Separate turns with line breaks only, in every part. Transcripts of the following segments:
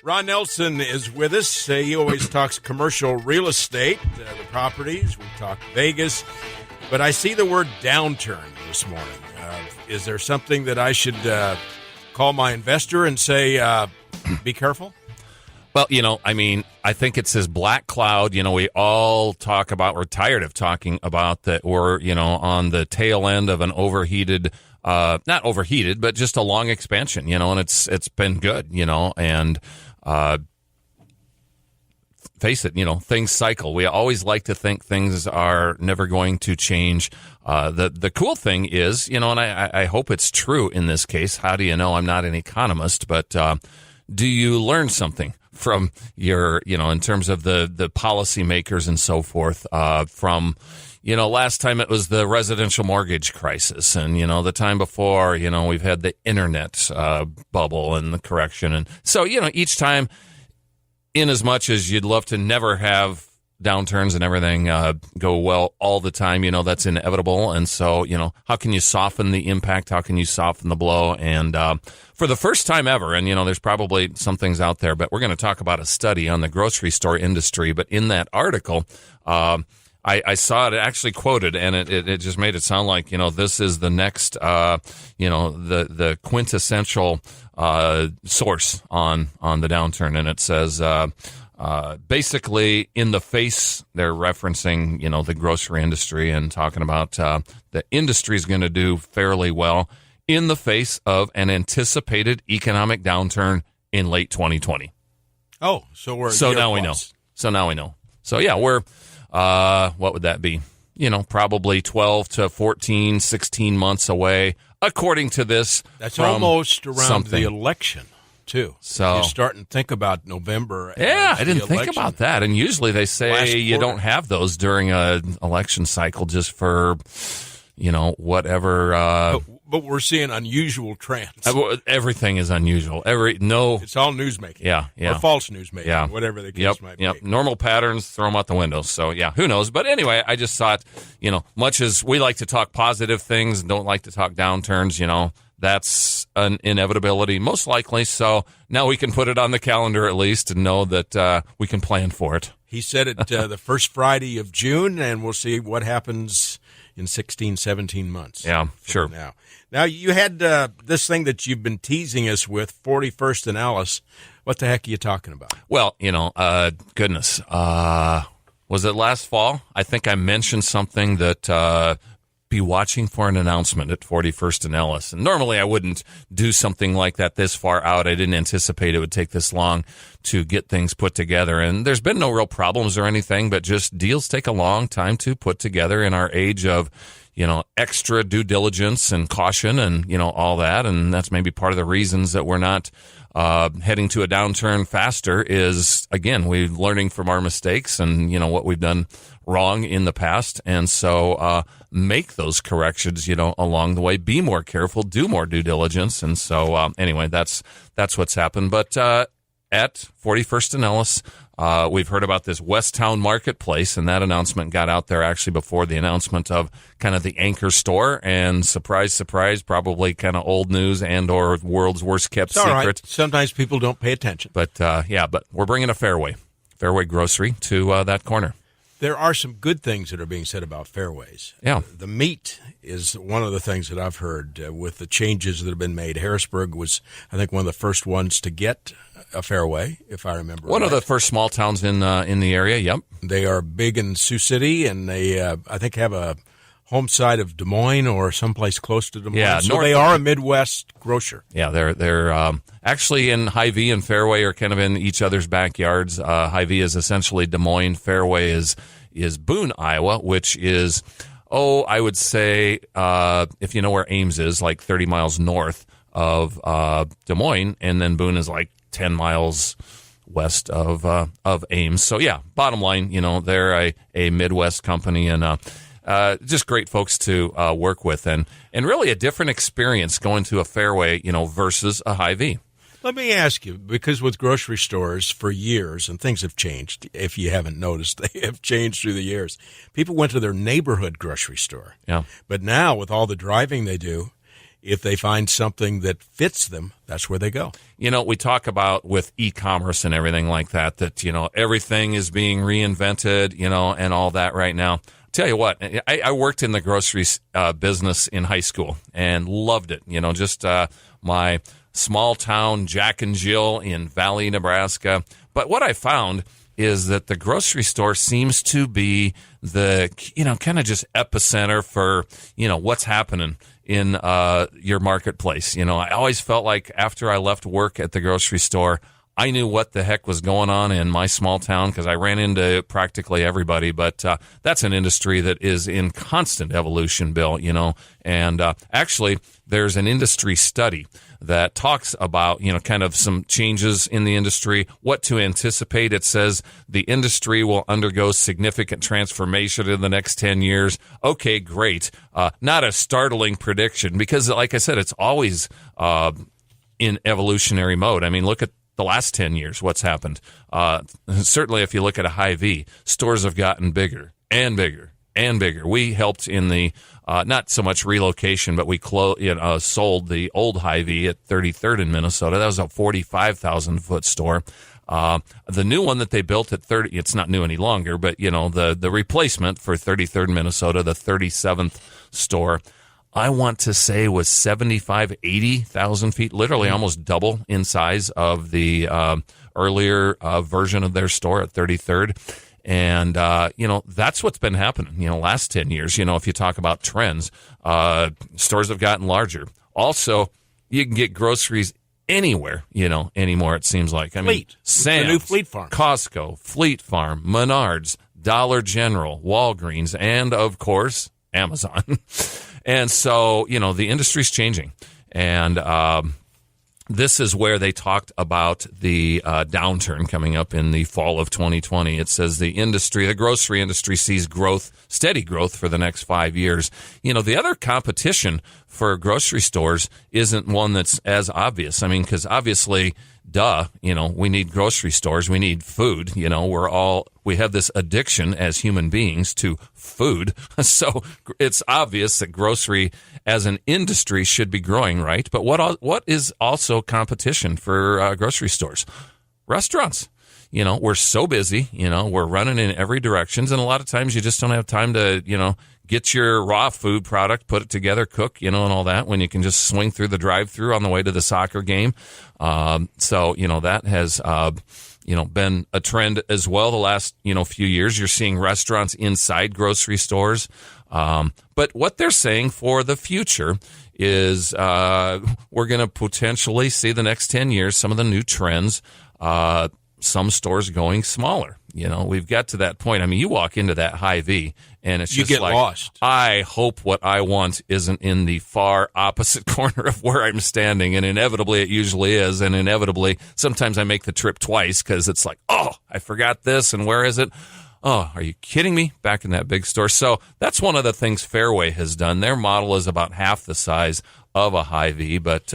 Ron Nelson is with us. He always talks commercial real estate, the properties. We talk Vegas. But I see the word downturn this morning. Is there something that I should call my investor and say, be careful?
Well, I think it's this black cloud. We all talk about, we're tired of talking about that we're, on the tail end of an overheated, not overheated, but just a long expansion, and it's been good, and face it, things cycle. We always like to think things are never going to change. The cool thing is, and I hope it's true in this case. How do you know? I'm not an economist, but do you learn something from your, in terms of the policymakers and so forth, from, last time it was the residential mortgage crisis, and, the time before, we've had the internet bubble and the correction. And so, each time, in as much as you'd love to never have downturns and everything go well all the time, that's inevitable. And so, how can you soften the impact? How can you soften the blow? And for the first time ever, and, there's probably some things out there, but we're going to talk about a study on the grocery store industry. But in that article, I saw it actually quoted, and it just made it sound like, this is the next, the quintessential source on the downturn. And it says, basically, in the face, they're referencing, the grocery industry and talking about the industry is going to do fairly well in the face of an anticipated economic downturn in late 2020.
Oh, so
now we know. So yeah, we're what would that be? Probably 12 to 14, 16 months away, according to this.
That's almost around the election, too.
So
you're starting to think about November.
Yeah, I didn't think about that. And usually they say you don't have those during an election cycle just for, whatever.
But we're seeing unusual trends.
Everything is unusual.
It's all newsmaking.
Yeah.
Or false newsmaking.
Yeah.
Whatever the case might be.
Yep. Normal patterns, throw them out the window. So, yeah, who knows? But anyway, I just thought, much as we like to talk positive things and don't like to talk downturns, that's an inevitability, most likely. So now we can put it on the calendar at least and know that we can plan for it.
He said it the first Friday of June, and we'll see what happens in 16, 17 months.
Yeah, sure.
Now you had this thing that you've been teasing us with, 41st and Ellis. What the heck are you talking about?
Well, goodness. Was it last fall? I think I mentioned something that be watching for an announcement at 41st and Ellis. And normally I wouldn't do something like that this far out. I didn't anticipate it would take this long to get things put together. And there's been no real problems or anything, but just deals take a long time to put together in our age of, extra due diligence and caution and, all that. And that's maybe part of the reasons that we're not heading to a downturn faster is, again, we're learning from our mistakes and, what we've done wrong in the past. And so make those corrections, along the way. Be more careful, do more due diligence. And so anyway, that's what's happened. But at 41st and Ellis, we've heard about this Westtown Marketplace, and that announcement got out there actually before the announcement of kind of the anchor store. And surprise, surprise, probably kind of old news and or world's worst kept secret.
Right. Sometimes people don't pay attention.
But but we're bringing a Fairway grocery to that corner.
There are some good things that are being said about Fairways.
Yeah.
The meat is one of the things that I've heard with the changes that have been made. Harrisburg was, I think, one of the first ones to get a Fairway, if I remember right.
One of the first small towns in the area, yep.
They are big in Sioux City, and they, I think, have a home side of Des Moines or someplace close to Des Moines.
Yeah,
so they are a Midwest grocer.
Yeah, they're actually in Hy-Vee and Fairway are kind of in each other's backyards. Hy-Vee is essentially Des Moines. Fairway is Boone, Iowa, which is, I would say, if you know where Ames is, like 30 miles north of Des Moines, and then Boone is like 10 miles west of Ames. So, yeah, bottom line, they're a Midwest company and just great folks to work with and really a different experience going to a Fairway, versus a Hy-Vee.
Let me ask you, because with grocery stores for years, and things have changed, if you haven't noticed, they have changed through the years. People went to their neighborhood grocery store.
Yeah.
But now, with all the driving they do, if they find something that fits them, that's where they go.
You know, we talk about with e-commerce and everything like that, you know, everything is being reinvented, you know, and all that right now. Tell you what, I worked in the grocery business in high school and loved it. You know, just my small town Jack and Jill in Valley, Nebraska. But what I found is that the grocery store seems to be the, you know, kind of just epicenter for, you know, what's happening in your marketplace. You know, I always felt like after I left work at the grocery store, I knew what the heck was going on in my small town because I ran into practically everybody. But that's an industry that is in constant evolution, Bill, you know. And actually, there's an industry study that talks about, you know, kind of some changes in the industry, what to anticipate. It says the industry will undergo significant transformation in the next 10 years. Okay, great. Not a startling prediction because, like I said, it's always in evolutionary mode. I mean, look at the last 10 years, what's happened. Certainly, if you look at a Hy-Vee, stores have gotten bigger and bigger and bigger. We helped in the not so much relocation, but we sold the old Hy-Vee at 33rd in Minnesota. That was a 45,000-foot store. The new one that they built at 30, it's not new any longer, but, you know, the replacement for 33rd in Minnesota, the 37th store, I want to say was 80,000 feet, literally almost double in size of the earlier version of their store at 33rd. And, you know, that's what's been happening, you know, last 10 years. You know, if you talk about trends, stores have gotten larger. Also, you can get groceries anywhere, you know, anymore, it seems like. I mean, Sam's,
the new Fleet Farm,
Costco, Fleet Farm, Menards, Dollar General, Walgreens, and, of course, Amazon. And so, you know, the industry's changing. And this is where they talked about the downturn coming up in the fall of 2020. It says the grocery industry sees steady growth for the next 5 years. You know, the other competition for grocery stores isn't one that's as obvious. I mean, because obviously, you know, we need grocery stores. We need food. You know, we have this addiction as human beings to food. So it's obvious that grocery as an industry should be growing, right? But what is also competition for grocery stores? Restaurants. You know, we're so busy, you know, we're running in every direction. And a lot of times you just don't have time to, you know, get your raw food product, put it together, cook, you know, and all that when you can just swing through the drive-thru on the way to the soccer game. So, you know, that has, you know, been a trend as well the last, you know, few years. You're seeing restaurants inside grocery stores. But what they're saying for the future is we're going to potentially see the next 10 years some of the new trends, some stores going smaller. You know, we've got to that point. I mean, you walk into that Hy-Vee and it's just
you get
like,
lost.
I hope what I want isn't in the far opposite corner of where I'm standing. And inevitably it usually is. And inevitably, sometimes I make the trip twice because it's like, oh, I forgot this. And where is it? Oh, are you kidding me? Back in that big store. So that's one of the things Fairway has done. Their model is about half the size of a Hy-Vee. But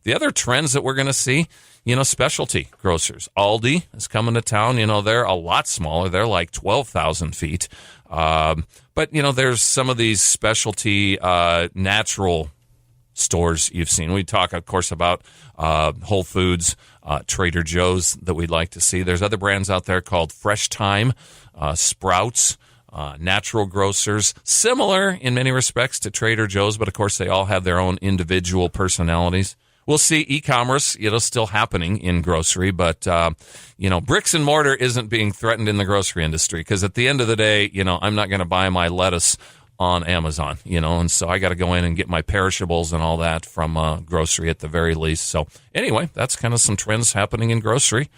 the other trends that we're going to see, you know, specialty grocers. Aldi is coming to town. You know, they're a lot smaller. They're like 12,000 feet. But, you know, there's some of these specialty natural stores you've seen. We talk, of course, about Whole Foods, Trader Joe's that we'd like to see. There's other brands out there called Fresh Time, Sprouts, natural grocers, similar in many respects to Trader Joe's, but, of course, they all have their own individual personalities. We'll see e-commerce, you know, still happening in grocery, but, you know, bricks and mortar isn't being threatened in the grocery industry because at the end of the day, you know, I'm not going to buy my lettuce on Amazon, you know, and so I got to go in and get my perishables and all that from grocery at the very least. So anyway, that's kind of some trends happening in grocery.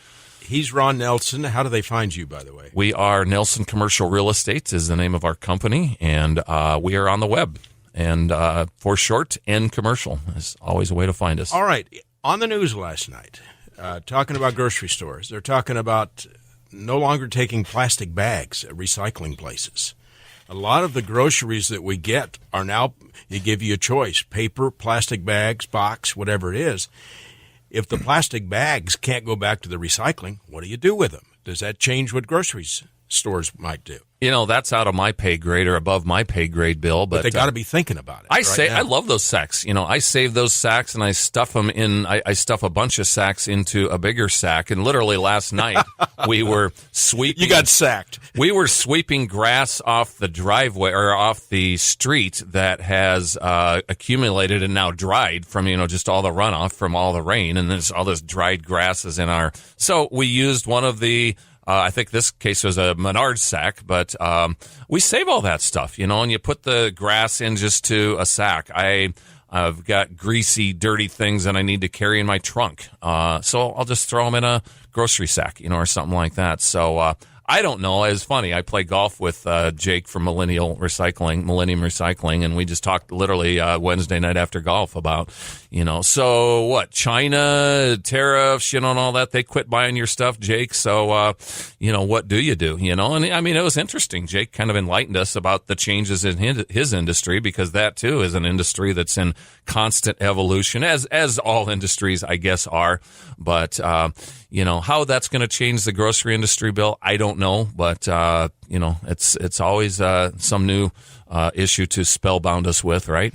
He's Ron Nelson. How do they find you, by the way?
We are Nelson Commercial Real Estate is the name of our company, and we are on the web. And for short, N Commercial is always a way to find us.
All right. On the news last night, talking about grocery stores, they're talking about no longer taking plastic bags at recycling places. A lot of the groceries that we get are now, they give you a choice, paper, plastic bags, box, whatever it is. If the plastic bags can't go back to the recycling, what do you do with them? Does that change what groceries stores might do.
That's out of my pay grade or above my pay grade, Bill. But
they got to be thinking about it.
I love those sacks. I save those sacks and I stuff them in. I stuff a bunch of sacks into a bigger sack. And literally last night we were sweeping.
You got sacked.
We were sweeping grass off the driveway or off the street that has accumulated and now dried from just all the runoff from all the rain, and there's all this dried grasses in our. So we used one of the. I think this case was a Menards sack, but we save all that stuff, and you put the grass in just to a sack. I've got greasy, dirty things that I need to carry in my trunk, so I'll just throw them in a grocery sack, or something like that. So I don't know. It's funny. I play golf with Jake from Millennium Recycling, and we just talked literally Wednesday night after golf about, so what, China, tariffs, and all that. They quit buying your stuff, Jake. So, what do you do? And I mean, it was interesting. Jake kind of enlightened us about the changes in his industry, because that too is an industry that's in constant evolution, as all industries, I guess, are. But, how that's going to change the grocery industry, Bill, I don't know. But, it's always some new issue to spellbound us with, right?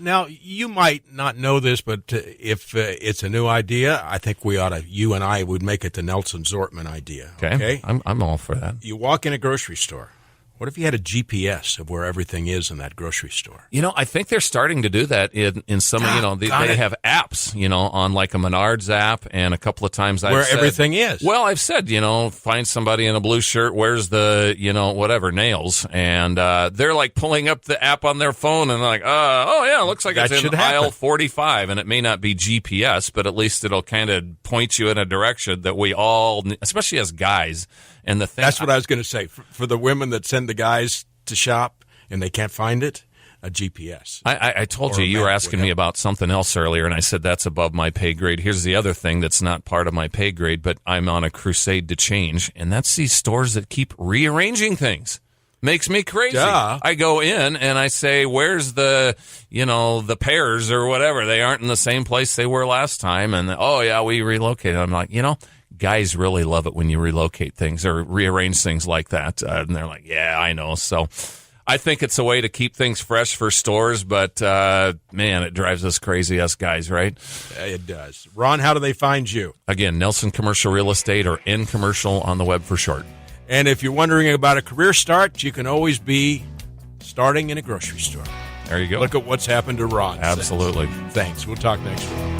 Now, you might not know this, but if it's a new idea, I think you and I would make it the Nelson Zortman idea. Okay?
I'm all for that.
You walk in a grocery store. What if you had a GPS of where everything is in that grocery store?
I think they're starting to do that in some, they have apps, on like a Menards app, and a couple of times I've said,
everything is.
Well, I've said, find somebody in a blue shirt, where's the, whatever, nails, and they're like pulling up the app on their phone, and they're like, oh yeah, it looks like it's in aisle 45, and it may not be GPS, but at least it'll kind of point you in a direction that we all, especially as guys. And
that's what I was going to say. For the women that send the guys to shop and they can't find it, a GPS.
I told you were asking me about something else earlier, and I said that's above my pay grade. Here's the other thing that's not part of my pay grade, but I'm on a crusade to change, and that's these stores that keep rearranging things. Makes me crazy.
Duh.
I go in and I say, where's the pears or whatever? They aren't in the same place they were last time. And, oh, yeah, we relocated. I'm like, guys really love it when you relocate things or rearrange things like that. And they're like, yeah, I know. So I think it's a way to keep things fresh for stores. But, man, it drives us crazy, us guys, right?
It does. Ron, how do they find you?
Again, Nelson Commercial Real Estate, or N Commercial on the web for short.
And if you're wondering about a career start, you can always be starting in a grocery store.
There you go.
Look at what's happened to Ron.
Absolutely.
Thanks. We'll talk next week.